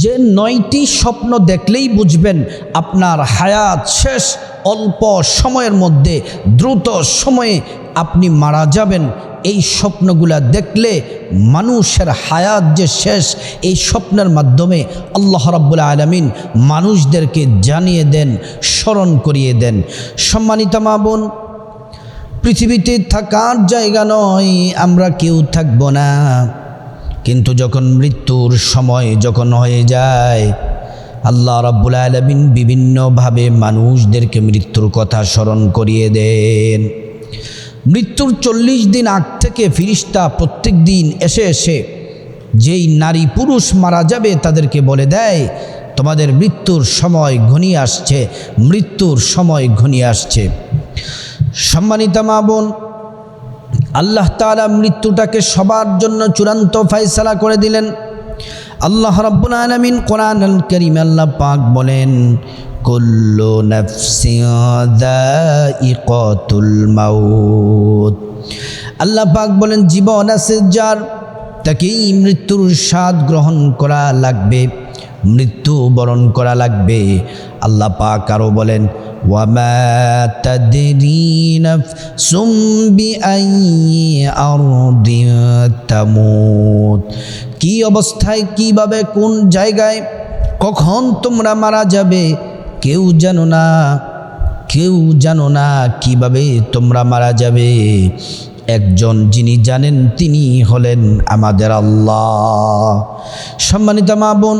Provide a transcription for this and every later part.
যে 9টি স্বপ্ন দেখলেই বুঝবেন আপনার হায়াত শেষ, অল্প সময়ের মধ্যে দ্রুত সময়ে আপনি মারা যাবেন। এই স্বপ্নগুলা দেখলে মানুষের হায়াত যে শেষ, এই স্বপ্নের মাধ্যমে আল্লাহ রাব্বুল আলামিন মানুষদেরকে জানিয়ে দেন, স্মরণ করিয়ে দেন। সম্মানিত মা বোন, পৃথিবীতে থাকার জায়গা নয়, আমরা কেউ থাকব না, কিন্তু যখন মৃত্যুর সময় যখন হয়ে যায়, আল্লাহ রাব্বুল আলামিন বিভিন্নভাবে মানুষদেরকে মৃত্যুর কথা স্মরণ করিয়ে দেন। মৃত্যুর 40 দিন আগ থেকে ফিরিস্তা প্রত্যেক দিন এসে এসে যেই নারী পুরুষ মারা যাবে তাদেরকে বলে দেয়, তোমাদের মৃত্যুর সময় ঘনিয়ে আসছে, মৃত্যুর সময় ঘনিয়ে আসছে। সম্মানিতা মা বোন, আল্লাহ তাআলা মৃত্যুটাকে সবার জন্য চূড়ান্ত ফয়সালা করে দিলেন। আল্লাহ রাব্বুল আলামিন কোরআনুল কারীমে আল্লাহ পাক বলেন, কুল্লু নাফসিন যায়িকাতুল মাউত। আল্লাহ পাক বলেন, জীবন আছে যার, তাকেই মৃত্যুর স্বাদ গ্রহণ করা লাগবে, মৃত্যু বরণ করা লাগবে। আল্লাহ পাক আরও বলেন, ওয়ামা তাদরি নাফসুম বিআইয়ি আরদিন তামুত। কি অবস্থায়, কিভাবে, কোন জায়গায়, কখন তোমরা মারা যাবে কেউ জানো না, কেউ জানো না কিভাবে তোমরা মারা যাবে। একজন যিনি জানেন তিনি হলেন আমাদের আল্লাহ। সম্মানিত মা বোন,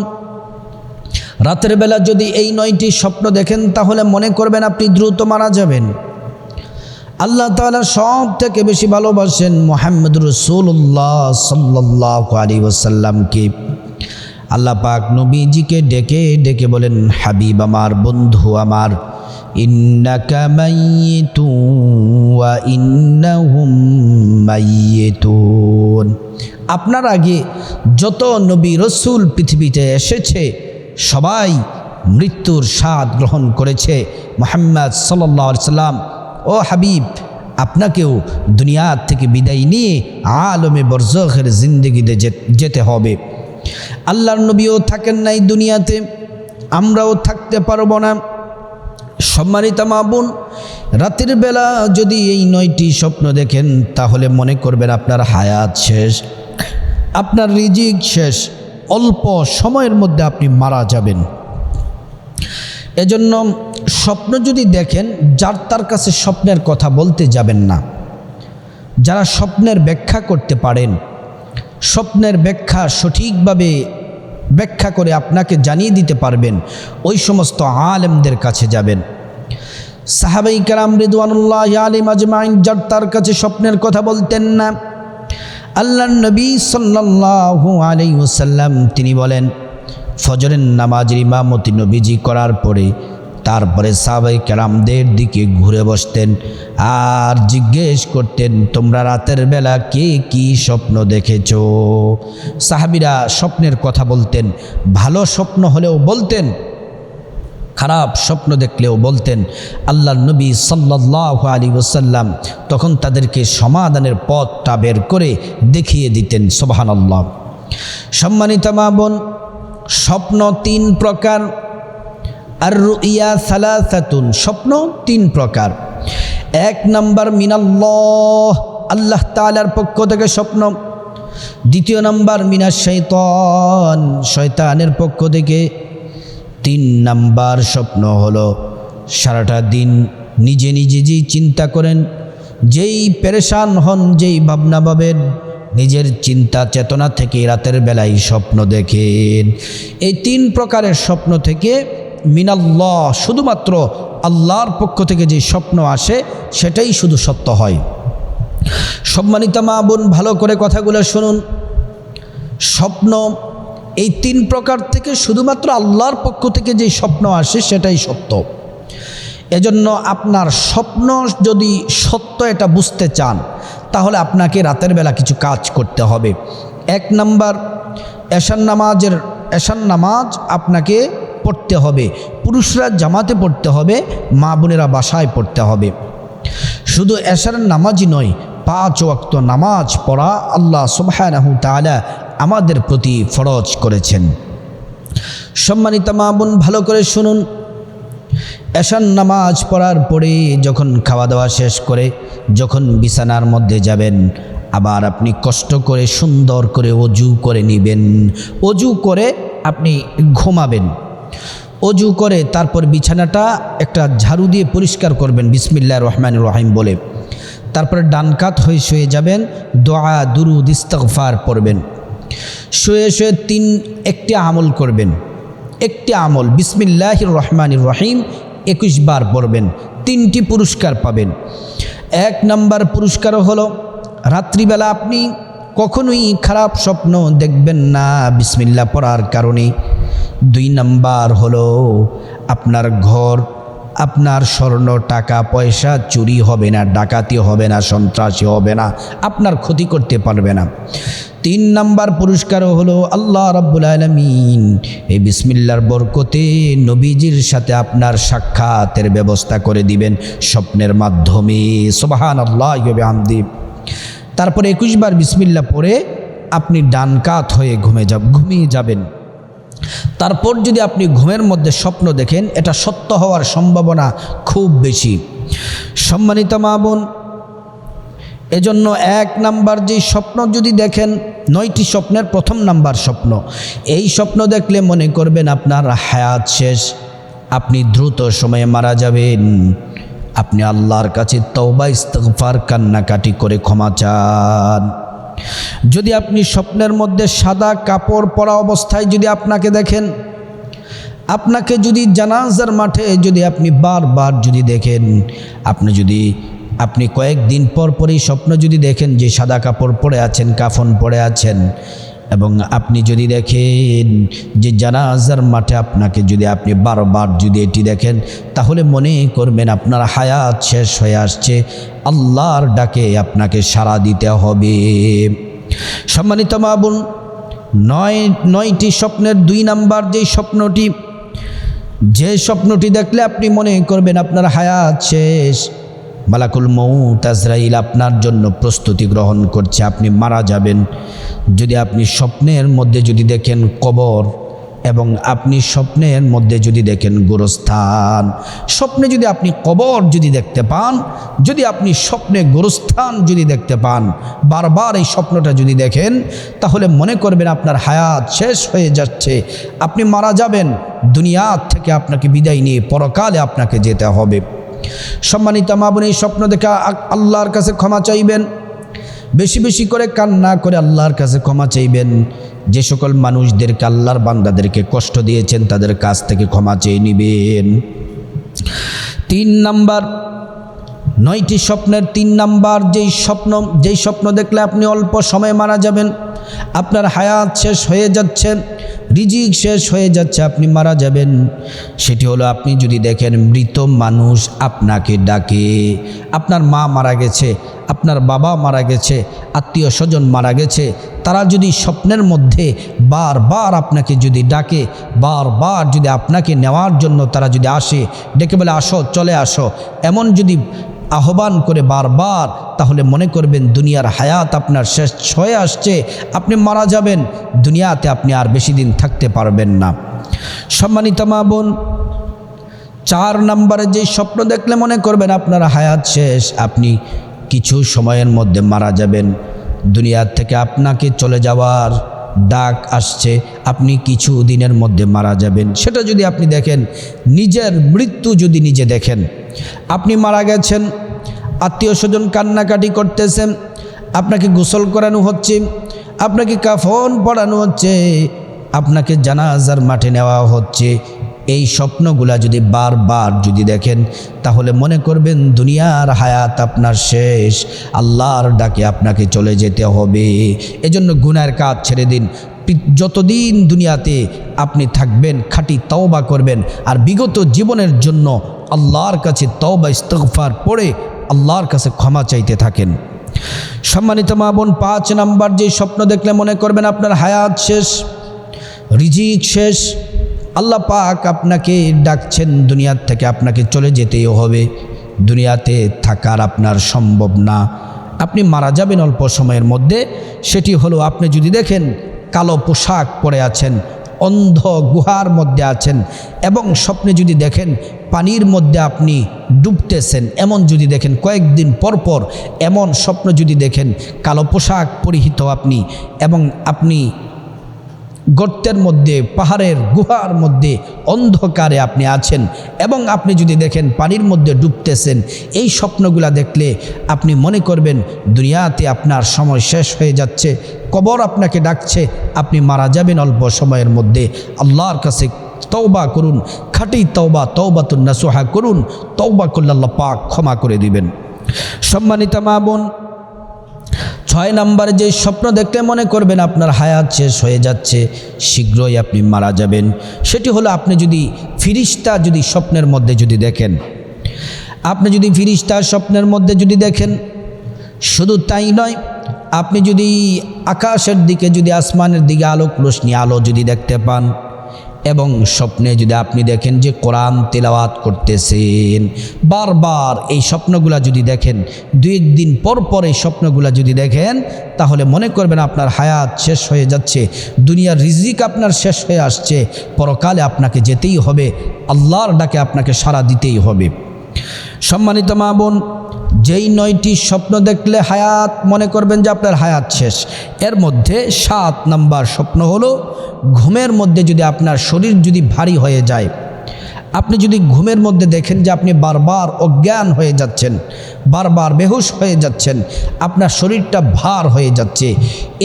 রাতের বেলা যদি এই 9টি স্বপ্ন দেখেন তাহলে মনে করবেন আপনি দ্রুত মারা যাবেন। আল্লাহ তাআলা সব থেকে বেশি ভালোবাসেন মুহাম্মদুর রাসূলুল্লাহ সাল্লাল্লাহু আলাইহি ওয়াসাল্লামকে। আল্লাহ পাক নবীজিকে ডেকে ডেকে বলেন, হাবিব আমার, বন্ধু আমার, ইন্নাকা মাইয়িতুন ওয়া ইন্নাহুম মাইয়িতুন। আপনার আগে যত নবী রসুল পৃথিবীতে এসেছে সবাই মৃত্যুর স্বাদ গ্রহণ করেছে। মুহাম্মদ সাল্লাল্লাহু আলাইহি সাল্লাম, ও হাবিব, আপনাকেও দুনিয়া থেকে বিদায় নিয়ে আলমে বরজখের জিন্দেগিতে যেতে হবে। আল্লাহর নবীও থাকেন নাই দুনিয়াতে, আমরাও থাকতে পারব না। সম্মানিত মা বোন, রাতের বেলা যদি এই 9টি স্বপ্ন দেখেন তাহলে মনে করবেন আপনার হায়াত শেষ, আপনার রিজিক শেষ, অল্প সময়ের মধ্যে আপনি মারা যাবেন। এজন্য স্বপ্ন যদি দেখেন, যার তার কাছে স্বপ্নের কথা বলতে যাবেন না। যারা স্বপ্নের ব্যাখ্যা করতে পারেন, স্বপ্নের ব্যাখ্যা সঠিকভাবে ব্যাখ্যা করে আপনাকে জানিয়ে দিতে পারবেন, ওই সমস্ত আলেমদের কাছে যাবেন। সাহাবায়ে কেরাম রিদওয়ানুল্লাহি আলাইহিম আজমাইন যার তার কাছে স্বপ্নের কথা বলতেন না। আল্লাহর নবী সাল্লাল্লাহু আলাইহি ওয়াসাল্লাম তিনি বলেন, ফজরের নামাজের ইমামতি নবীজি করার পরে তারপরে সাহাবায়ে কেরামদের দিকে ঘুরে বসতেন আর জিজ্ঞেস করতেন, তোমরা রাতের বেলা কে কি স্বপ্ন দেখেছ? সাহাবীরা স্বপ্নের কথা বলতেন, ভালো স্বপ্ন হলেও বলতেন, খারাপ স্বপ্ন দেখলেও বলতেন। আল্লাহর নবী সাল্লাল্লাহু আলাইহি ওয়াসাল্লাম তখন তাদেরকে সমাধানের পথটা বের করে দেখিয়ে দিতেন। সুবহানাল্লাহ। সম্মানিত মা বোন, স্বপ্ন 3 প্রকার। আর রুইয়া সালাসাতুন, স্বপ্ন 3 প্রকার। 1 নাম্বার মিনাল্লাহ, আল্লাহ তাআলার পক্ষ থেকে স্বপ্ন। 2 নাম্বার মিনাশ শাইতান, শয়তানের পক্ষ থেকে। 3 নাম্বার স্বপ্ন হলো সারাটা দিন নিজে নিজে যেই চিন্তা করেন, যেই পেরেশান হন, যেই ভাবনা ভাবেন, নিজের চিন্তা চেতনা থেকে রাতের বেলায় স্বপ্ন দেখেন। এই 3 প্রকারের স্বপ্ন থেকে মিনাল্লাহ, শুধুমাত্র আল্লাহর পক্ষ থেকে যে স্বপ্ন আসে সেটাই শুধু সত্য হয়। সম্মানিত মা বোন, ভালো করে কথাগুলো শুনুন। স্বপ্ন এই 3 প্রকার থেকে শুধুমাত্র আল্লাহর পক্ষ থেকে যে স্বপ্ন আসে সেটাই সত্য। এজন্য আপনার স্বপ্ন যদি সত্য এটা বুঝতে চান তাহলে আপনাকে রাতের বেলা কিছু কাজ করতে হবে। 1 নাম্বার, এশার নামাজ আপনাকে পড়তে হবে। পুরুষরা জামাতে পড়তে হবে, মা বোনেরা বাসায় পড়তে হবে। শুধু এশার নামাজই নয়, 5 ওয়াক্ত নামাজ পড়া আল্লাহ সুবহানাহু তাআলা আমাদের প্রতি ফরজ করেছেন। সম্মানিত মা বোন, ভালো করে শুনুন। এশার নামাজ পড়ার পরে যখন খাওয়া দাওয়া শেষ করে যখন বিছানার মধ্যে যাবেন, আবার আপনি কষ্ট করে সুন্দর করে অজু করে নেবেন। অজু করে আপনি ঘুমাবেন। অজু করে তারপর বিছানাটা একটা ঝাড়ু দিয়ে পরিষ্কার করবেন বিসমিল্লাহির রহমানির রহিম বলে। তারপরে ডান কাত হয়ে শুয়ে যাবেন, দোয়া দুরুদ ইস্তিগফার পড়বেন। শুয়ে শুয়ে একটি আমল করবেন। একটি আমল বিসমিল্লাহির রহমানির রহিম 21 বার পড়বেন। 3টি পুরস্কার পাবেন। 1 নম্বর পুরস্কার হলো রাত্রিবেলা আপনি কখনোই খারাপ স্বপ্ন দেখবেন না বিসমিল্লাহ পড়ার কারণে। 2 নম্বর হলো আপনার ঘর, আপনার স্বর্ণ টাকা পয়সা চুরি হবে না, ডাকাতি হবে না, সন্ত্রাসী হবে না, আপনার ক্ষতি করতে পারবে না। 3 নম্বর পুরস্কার হলো আল্লাহ রাব্বুল আলামিন এই বিসমিল্লাহর বরকতে নবীজির সাথে আপনার সাক্ষাতের ব্যবস্থা করে দিবেন স্বপ্নের মাধ্যমে। সুবহানাল্লাহি ওয়া বিহামদিহি। তারপরে 21 বার বিসমিল্লাহ পড়ে আপনি ডান কাত হয়ে ঘুমিয়ে যাবেন। তারপর যদি আপনি ঘুমের মধ্যে স্বপ্ন দেখেন, এটা সত্য হওয়ার সম্ভাবনা খুব বেশি। সম্মানিত মা বোন, এজন্য 1 নাম্বার যে স্বপ্ন যদি দেখেন, 9টি স্বপ্নের 1ম নাম্বার স্বপ্ন, এই স্বপ্ন দেখলে মনে করবেন আপনার হায়াত শেষ, আপনি দ্রুত সময়ে মারা যাবেন। আপনি আল্লাহর কাছে তওবা ইস্তিগফার কান্নাকাটি করে ক্ষমা চান। যদি আপনি স্বপ্নের মধ্যে সাদা কাপড় পরা অবস্থায় যদি আপনাকে দেখেন, আপনাকে যদি জানাজার মাঠে যদি আপনি বারবার যদি দেখেন, আপনি কয়েকদিন পর পরই স্বপ্ন যদি দেখেন যে সাদা কাপড় পরে আছেন, কাফন পরে আছেন, এবং আপনি যদি দেখেন যে জানাজার মাঠে আপনাকে যদি আপনি বারবার যদি এটি দেখেন, তাহলে মনে করবেন আপনার হায়াত শেষ হয়ে আসছে, আল্লাহর ডাকে আপনাকে সাড়া দিতে হবে। সম্মানিত মা বোন, 9টি স্বপ্নের 2 নাম্বার যে স্বপ্নটি দেখলে আপনি মনে করবেন আপনার হায়াত শেষ, মালাকুল মউত আজরাইল আপনার জন্য প্রস্তুতি গ্রহণ করছে, আপনি মারা যাবেন। যদি আপনি স্বপ্নের মধ্যে যদি দেখেন কবর, এবং আপনি স্বপ্নের মধ্যে যদি দেখেন গোরস্থান, স্বপ্নে যদি আপনি কবর যদি দেখতে পান, যদি আপনি স্বপ্নে গোরস্থান যদি দেখতে পান, বারবার এই স্বপ্নটা যদি দেখেন, তাহলে মনে করবেন আপনার হায়াত শেষ হয়ে যাচ্ছে, আপনি মারা যাবেন। দুনিয়া থেকে আপনাকে বিদায় নিয়ে পরকালে আপনাকে যেতে হবে। সম্মানিত মা বোন, এই স্বপ্ন দেখে আল্লাহর কাছে ক্ষমা চাইবেন, বেশি বেশি করে কান্না করে আল্লাহর কাছে ক্ষমা চাইবেন। যে সকল মানুষদেরকে, আল্লাহর বান্দাদেরকে কষ্ট দিয়েছেন, তাদের কাছ থেকে ক্ষমা চেয়ে নেবেন। 3 নাম্বার, 9টি স্বপ্নের 3 নাম্বার যেই স্বপ্ন দেখলে আপনি অল্প সময়ে মারা যাবেন, আপনার হায়াত শেষ হয়ে যাচ্ছে, রিজিক শেষ হয়ে যাচ্ছে, আপনি মারা যাবেন, সেটি হলো আপনি যদি দেখেন মৃত মানুষ আপনাকে ডাকে। আপনার মা মারা গেছে, আপনার বাবা মারা গেছে, আত্মীয় স্বজন মারা গেছে, তারা যদি স্বপ্নের মধ্যে বারবার আপনাকে যদি ডাকে, বারবার যদি আপনাকে নেওয়ার জন্য তারা যদি আসে, ডেকে বলে আসো, চলে আসো, এমন যদি আহ্বান করে বারবার, তাহলে মনে করবেন দুনিয়ার হায়াত আপনার শেষ হয়ে আসছে, আপনি মারা যাবেন, দুনিয়াতে আপনি আর বেশি দিন থাকতে পারবেন না। সম্মানিত মা বোন, 4 নম্বরে যে স্বপ্ন দেখলে মনে করবেন আপনার হায়াত শেষ, আপনি কিছু সময়ের মধ্যে মারা যাবেন, দুনিয়ার থেকে আপনাকে চলে যাওয়ার ডাক আসছে, আপনি কিছু দিনের মধ্যে মারা যাবেন, সেটা যদি আপনি দেখেন, নিজের মৃত্যু যদি নিজে দেখেন, আপনি মারা গেছেন, আত্মীয় স্বজন কান্নাকাটি করতেছেন, আপনাকে গোসল করানো হচ্ছে, আপনাকে কাফন পরানো হচ্ছে, আপনাকে জানাজার মাঠে নেওয়া হচ্ছে, এই স্বপ্নগুলা যদি বারবার যদি দেখেন, তাহলে মনে করবেন দুনিয়ার হায়াত আপনার শেষ, আল্লাহর ডাকে আপনাকে চলে যেতে হবে। এজন্য গুনাহের কাজ ছেড়ে দিন। যতদিন দুনিয়াতে আপনি থাকবেন খাঁটি তওবা করবেন, আর বিগত জীবনের জন্য আল্লাহর কাছে তওবা ইস্তিগফার পড়ে আল্লাহর কাছে ক্ষমা চাইতে থাকেন। সম্মানিত মা বোন, 5 নাম্বার যে স্বপ্ন দেখলে মনে করবেন আপনার হায়াত শেষ, রিজিক শেষ, আল্লাহ পাক আপনাকে ডাকছেন, দুনিয়ার থেকে আপনাকে চলে যেতেই হবে, দুনিয়াতে থাকার আপনার সম্ভব না, আপনি মারা যাবেন অল্প সময়ের মধ্যে। সেটি হলো আপনি যদি দেখেন কালো পোশাক পরে আছেন, অন্ধ গুহার মধ্যে আছেন, এবং স্বপ্নে যদি দেখেন পানির মধ্যে আপনি ডুবতেছেন, এমন যদি দেখেন কয়েকদিন পর পর এমন স্বপ্ন যদি দেখেন, কালো পোশাক পরিহিত আপনি, এবং আপনি গর্তের মধ্যে পাহাড়ের গুহার মধ্যে অন্ধকারে আপনি আছেন, এবং আপনি যদি দেখেন পানির মধ্যে ডুবতেছেন, এই স্বপ্নগুলা দেখলে আপনি মনে করবেন দুনিয়াতে আপনার সময় শেষ হয়ে যাচ্ছে, কবর আপনাকে ডাকছে, আপনি মারা যাবেন অল্প সময়ের মধ্যে। আল্লাহর কাছে তওবা করুন, খাঁটি তওবা, তওবাতুন নাসুহা করুন, তওবা করলে আল্লাহ পাক ক্ষমা করে দিবেন। সম্মানিত মা বোন, 6 নম্বরে যে স্বপ্ন দেখলে মনে করবেন আপনার হায়াত শেষ হয়ে যাচ্ছে, শীঘ্রই আপনি মারা যাবেন, সেটি হলো আপনি যদি ফিরিস্তা যদি স্বপ্নের মধ্যে যদি দেখেন, আপনি যদি ফিরিস্তা স্বপ্নের মধ্যে যদি দেখেন, শুধু তাই নয়, আপনি যদি আকাশের দিকে যদি আসমানের দিকে আলোক রোশনি আলো যদি দেখতে পান, এবং স্বপ্নে যদি আপনি দেখেন যে কোরআন তেলাওয়াত করতেছেন, বারবার এই স্বপ্নগুলা যদি দেখেন, 2 দিন পর পর এই স্বপ্নগুলা যদি দেখেন, তাহলে মনে করবেন আপনার হায়াত শেষ হয়ে যাচ্ছে, দুনিয়ার রিজিক আপনার শেষ হয়ে আসছে, পরকালে আপনাকে যেতেই হবে, আল্লাহর ডাকে আপনাকে সাড়া দিতেই হবে। সম্মানিত মা বোন, যেই 9টি স্বপ্ন দেখলে হায়াত মনে করবেন যে আপনার হায়াত শেষ, এর মধ্যে 7 নম্বর স্বপ্ন হলো ঘুমের মধ্যে যদি আপনার শরীর যদি ভারী হয়ে যায়, আপনি যদি ঘুমের মধ্যে দেখেন যে আপনি বারবার অজ্ঞান হয়ে যাচ্ছেন, বারবার বেহুশ হয়ে যাচ্ছেন, আপনার শরীরটা ভার হয়ে যাচ্ছে,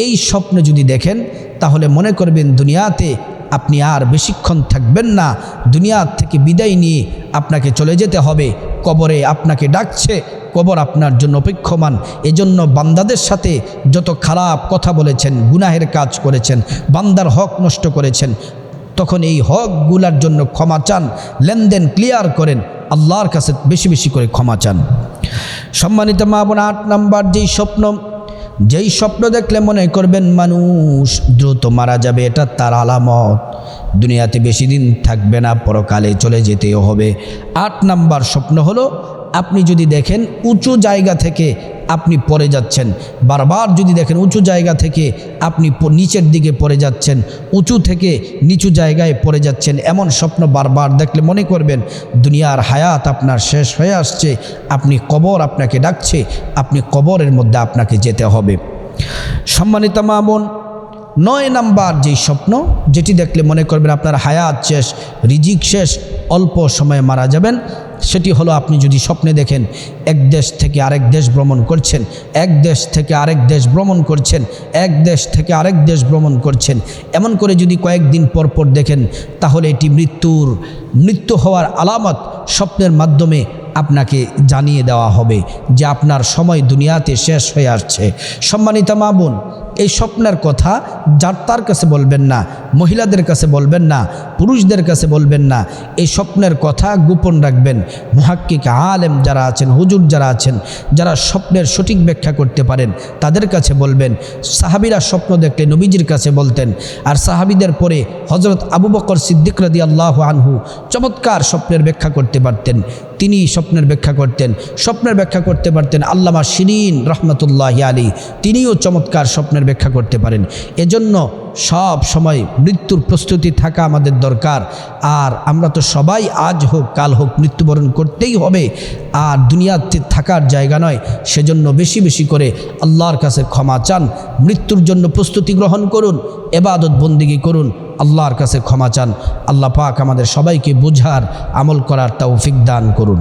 এই স্বপ্ন যদি দেখেন, তাহলে মনে করবেন দুনিয়াতে আপনি আর বেশিক্ষণ থাকবেন না, দুনিয়া থেকে বিদায় নিয়ে আপনাকে চলে যেতে হবে, কবরে আপনাকে ডাকছে, কবর আপনার জন্য অপেক্ষমান। এজন্য বান্দাদের সাথে যত খারাপ কথা বলেছেন, গুনাহের কাজ করেছেন, বান্দার হক নষ্ট করেছেন, তখন এই হকগুলার জন্য ক্ষমা চান, লেনদেন ক্লিয়ার করেন, আল্লাহর কাছে বেশি বেশি করে ক্ষমা চান। সম্মানিত মা বোন, 8 নম্বর যেই স্বপ্ন দেখলে মনে করবেন মানুষ দ্রুত মারা যাবে, এটা তার আলামত, দুনিয়াতে বেশি দিন থাকবে না, পরকালে চলে যেতেও হবে। 8 নম্বর স্বপ্ন হলো আপনি যদি দেখেন উঁচু জায়গা থেকে আপনি পড়ে যাচ্ছেন, বারবার যদি দেখেন উঁচু জায়গা থেকে আপনি নিচের দিকে পড়ে যাচ্ছেন, উঁচু থেকে নিচু জায়গায় পড়ে যাচ্ছেন, এমন স্বপ্ন বারবার দেখলে মনে করবেন দুনিয়ার হায়াত আপনার শেষ হয়ে আসছে, আপনি কবর আপনাকে ডাকছে, আপনি কবরের মধ্যে আপনাকে যেতে হবে। সম্মানিত মা বোন, 9 নম্বর যেই স্বপ্ন যেটি দেখলে মনে করবেন আপনার হায়াত শেষ, রিজিক শেষ, অল্প সময়ে মারা যাবেন, সেটি হলো আপনি যদি স্বপ্নে দেখেন এক দেশ থেকে আরেক দেশ ভ্রমণ করছেন, এক দেশ থেকে আরেক দেশ ভ্রমণ করছেন, এক দেশ থেকে আরেক দেশ ভ্রমণ করছেন, এমন করে যদি কয়েকদিন পর পর দেখেন, তাহলে এটি মৃত্যু হওয়ার আলামত স্বপ্নের মাধ্যমে আপনাকে জানিয়ে দেওয়া হবে যে আপনার সময় দুনিয়াতে শেষ হয়ে আসছে। সম্মানিত মা বোন, এই স্বপ্নের কথা যার তার কাছে বলবেন না, মহিলাদের কাছে বলবেন না, পুরুষদের কাছে বলবেন না, এই স্বপ্নের কথা গোপন রাখবেন। মুহাক্কিক আলেম যারা আছেন, হুজুর যারা আছেন, যারা স্বপ্নের সঠিক ব্যাখ্যা করতে পারেন, তাদের কাছে বলবেন। সাহাবীরা স্বপ্ন দেখলে নবীজির কাছে বলতেন, আর সাহাবীদের পরে হযরত আবু বকর সিদ্দিক রাদিয়াল্লাহু আনহু চমৎকার স্বপ্নের ব্যাখ্যা করতে পারতেন, তিনি স্বপ্নের ব্যাখ্যা করতেন। স্বপ্নের ব্যাখ্যা করতে পারতেন আল্লামা শিরিন রহমতুল্লাহি আলাইহি, তিনিও চমৎকার স্বপ্নের ব্যাখ্যা করতে পারেন। এজন্য সব সময় মৃত্যুর প্রস্তুতি থাকা আমাদের দরকার। আর আমরা তো সবাই আজ হোক কাল হোক মৃত্যুবরণ করতেই হবে, আর দুনিয়াতে থাকার জায়গা নয়। সেজন্য বেশি বেশি করে আল্লাহর কাছে ক্ষমা চান, মৃত্যুর জন্য প্রস্তুতি গ্রহণ করুন, ইবাদত বন্দেগী করুন, আল্লাহর কাছে ক্ষমা চান। আল্লাহ পাক আমাদের সবাইকে বুঝার, আমল করার তৌফিক দান করুন।